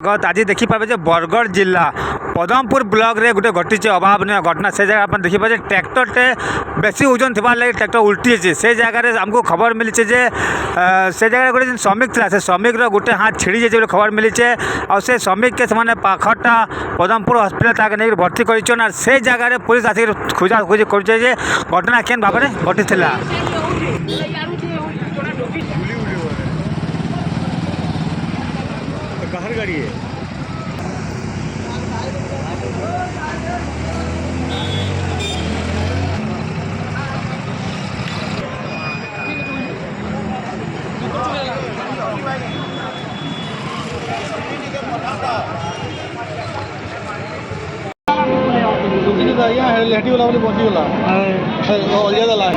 आज देखिपारे बरगढ़ जिला पदमपुर ब्लॉक रे गोटे घटी अभावन घटना से जगह आप देखिए ट्रैक्टरटे बेसी ओजन थी लगे ट्रैक्टर उल्टी से जगह आमको खबर मिली से जगह गोटे श्रमिक था से श्रमिक गोटे हाथ छिड़ी जाइए खबर मिली और से श्रमिक के से पाखटा पदमपुर हस्पिटाल नहीं भर्ती कर से जगह पुलिस आसिक खोजा खोजी कर घटना केन भाव में घटी कहाँ गाड़ी है लेटी वाला पहुंची गला अलजा दला